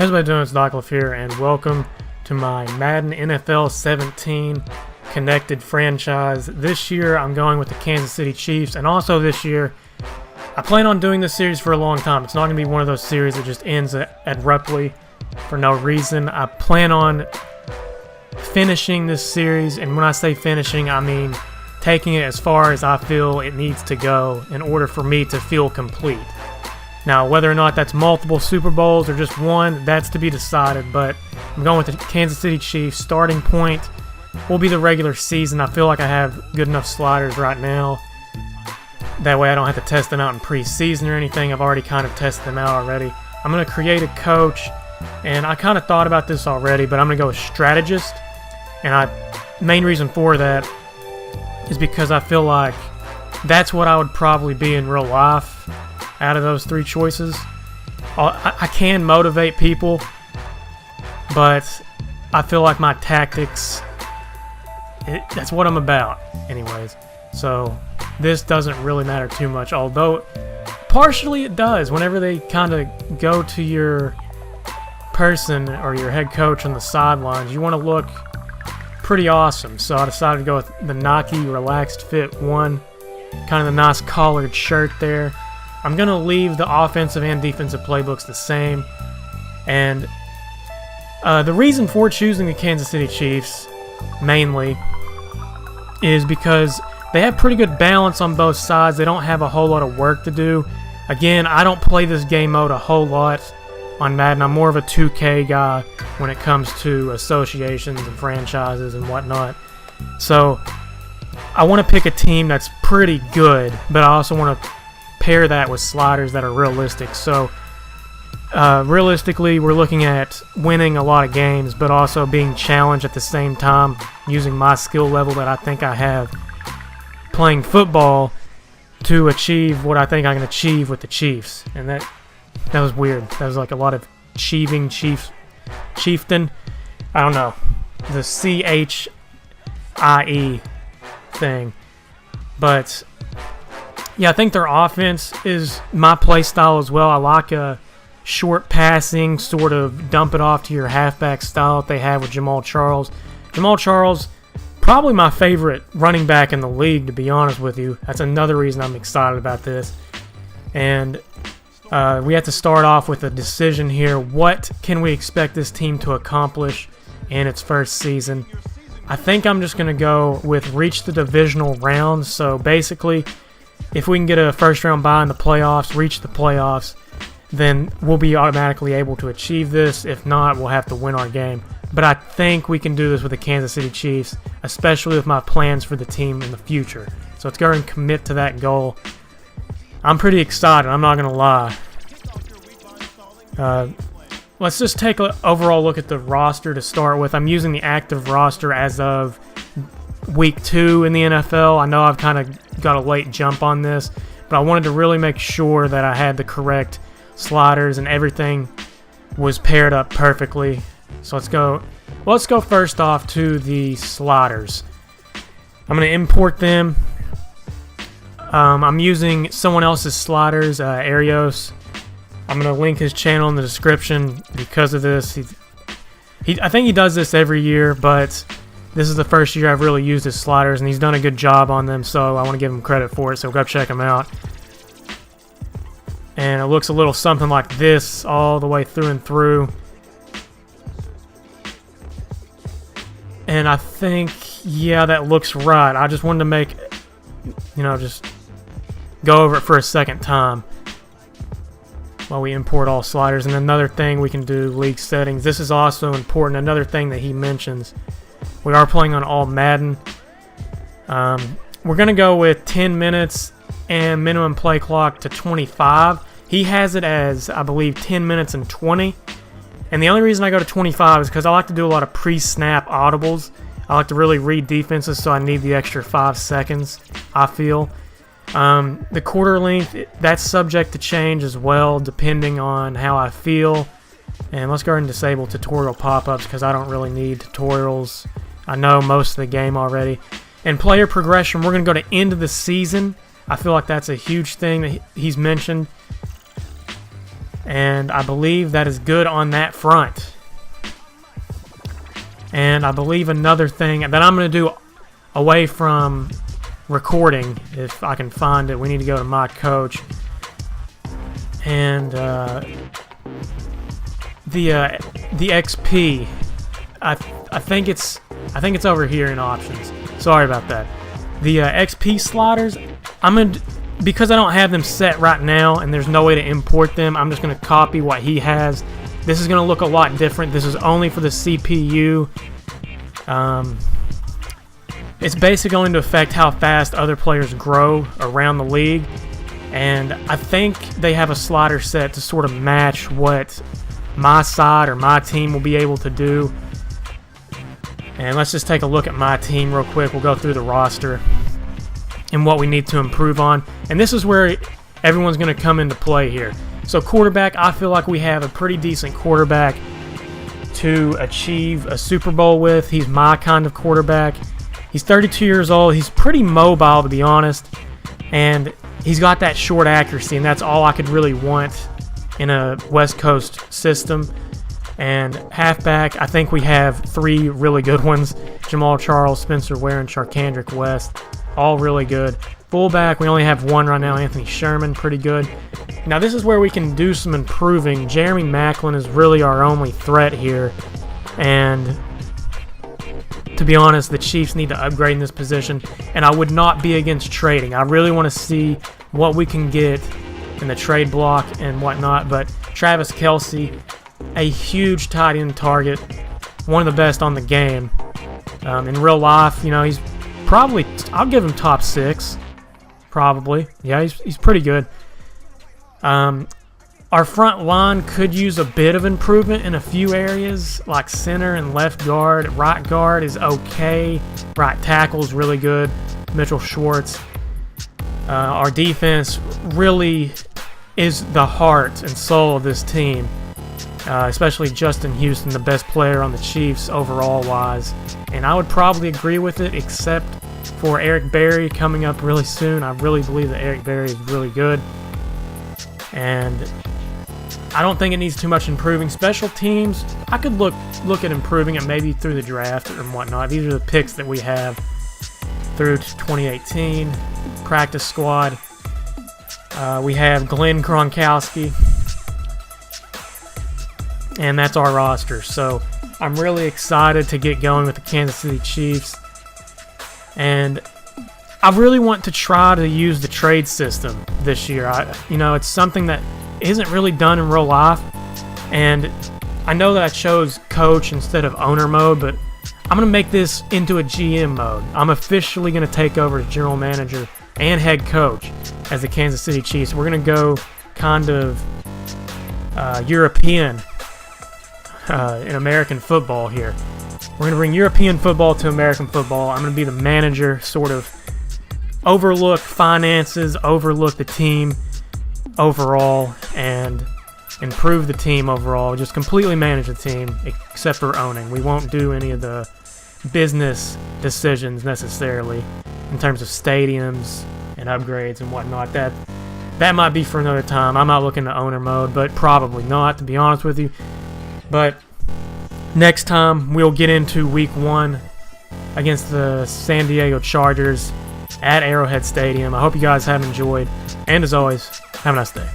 How's everybody doing? It's Doc here, and welcome to my Madden NFL 17 connected franchise. This year, I'm going with the Kansas City Chiefs, and also this year, I plan on doing this series for a long time. It's not going to be one of those series that just ends abruptly for no reason. I plan on finishing this series, and when I say finishing, I mean taking it as far as I feel it needs to go in order for me to feel complete. Now, whether or not that's multiple Super Bowls or just one, that's to be decided, but I'm going with the Kansas City Chiefs. Starting point will be the regular season. I feel like I have good enough sliders right now. That way I don't have to test them out in preseason or anything. I've already kind of tested them out already. I'm going to create a coach, and I kind of thought about this already, but I'm going to go with strategist. And main reason for that is because I feel like that's what I would probably be in real life out of those three choices. I can motivate people, but I feel like my tactics, that's what I'm about anyways. So this doesn't really matter too much, although partially it does. Whenever they kind of go to your person or your head coach on the sidelines, you want to look pretty awesome. So I decided to go with the Nike Relaxed Fit 1, kind of the nice collared shirt there. I'm going to leave the offensive and defensive playbooks the same. And the reason for choosing the Kansas City Chiefs, mainly, is because they have pretty good balance on both sides. They don't have a whole lot of work to do. Again, I don't play this game mode a whole lot on Madden. I'm more of a 2K guy when it comes to associations and franchises and whatnot. So I want to pick a team that's pretty good, but I also want to pair that with sliders that are realistic. So realistically, we're looking at winning a lot of games, but also being challenged at the same time, using my skill level that I think I have playing football to achieve what I think I can achieve with the Chiefs. And that was weird. That was like a lot of chieftain. I don't know. The CHIE thing. But yeah, I think their offense is my play style as well. I like a short passing, sort of dump it off to your halfback style that they have with Jamal Charles. Jamal Charles, probably my favorite running back in the league, to be honest with you. That's another reason I'm excited about this. And we have to start off with a decision here. What can we expect this team to accomplish in its first season? I think I'm just going to go with reach the divisional round. So basically, if we can get a first-round bye in the playoffs, reach the playoffs, then we'll be automatically able to achieve this. If not, we'll have to win our game. But I think we can do this with the Kansas City Chiefs, especially with my plans for the team in the future. So let's go ahead and commit to that goal. I'm pretty excited, I'm not going to lie. Let's just take an overall look at the roster to start with. I'm using the active roster as of week 2 in the NFL. I know I've kind of got a late jump on this, but I wanted to really make sure that I had the correct sliders and everything was paired up perfectly. So let's go first off to the sliders. I'm going to import them. I'm using someone else's sliders, Arios. I'm going to link his channel in the description because of this. I think he does this every year, but this is the first year I've really used his sliders, and he's done a good job on them, so I want to give him credit for it, so go check him out. And it looks a little something like this all the way through and through. And I think, yeah, that looks right. I just wanted to make, just go over it for a second time while we import all sliders. And another thing we can do, league settings. This is also important. Another thing that he mentions, we are playing on all Madden. We're going to go with 10 minutes and minimum play clock to 25. He has it as, I believe, 10 minutes and 20. And the only reason I go to 25 is because I like to do a lot of pre-snap audibles. I like to really read defenses, so I need the extra 5 seconds, I feel. The quarter length, that's subject to change as well, depending on how I feel. And let's go ahead and disable tutorial pop-ups because I don't really need tutorials. I know most of the game already. And player progression, we're going to go to end of the season. I feel like that's a huge thing that he's mentioned. And I believe that is good on that front. And I believe another thing that I'm going to do away from recording, if I can find it, we need to go to my coach. And the XP, I think it's over here in options. Sorry about that. The XP sliders, because I don't have them set right now and there's no way to import them, I'm just going to copy what he has. This is going to look a lot different. This is only for the CPU. It's basically going to affect how fast other players grow around the league. And I think they have a slider set to sort of match what my side or my team will be able to do. And let's just take a look at my team real quick. We'll go through the roster and what we need to improve on. And this is where everyone's going to come into play here. So quarterback, I feel like we have a pretty decent quarterback to achieve a Super Bowl with. He's my kind of quarterback. He's 32 years old. He's pretty mobile, to be honest. And he's got that short accuracy, and that's all I could really want in a West Coast system. And halfback, I think we have 3 really good ones. Jamal Charles, Spencer Ware, and Charkandrick West. All really good. Fullback, we only have 1 right now, Anthony Sherman, pretty good. Now this is where we can do some improving. Jeremy Maclin is really our only threat here. And to be honest, the Chiefs need to upgrade in this position. And I would not be against trading. I really want to see what we can get in the trade block and whatnot. But Travis Kelce, a huge tight end target, one of the best on the game. In real life, he's probably, I'll give him top 6, probably. Yeah, he's pretty good. Our front line could use a bit of improvement in a few areas, like center and left guard. Right guard is okay. Right tackle is really good. Mitchell Schwartz. Our defense really is the heart and soul of this team. Especially Justin Houston, the best player on the Chiefs overall wise. And I would probably agree with it, except for Eric Berry coming up really soon. I really believe that Eric Berry is really good. And I don't think it needs too much improving. Special teams, I could look at improving it maybe through the draft and whatnot. These are the picks that we have through 2018. Practice squad. We have Glenn Gronkowski. And that's our roster. So I'm really excited to get going with the Kansas City Chiefs. And I really want to try to use the trade system this year. It's something that isn't really done in real life. And I know that I chose coach instead of owner mode, but I'm going to make this into a GM mode. I'm officially going to take over as general manager and head coach as the Kansas City Chiefs. We're going to go kind of European in American football here. We're going to bring European football to American football. I'm going to be the manager, sort of overlook finances, overlook the team overall, and improve the team overall. Just completely manage the team, except for owning. We won't do any of the business decisions necessarily in terms of stadiums and upgrades and whatnot. That might be for another time. I'm not looking to owner mode, but probably not, to be honest with you. But next time we'll get into week 1 against the San Diego Chargers at Arrowhead Stadium. I hope you guys have enjoyed, and as always, have a nice day.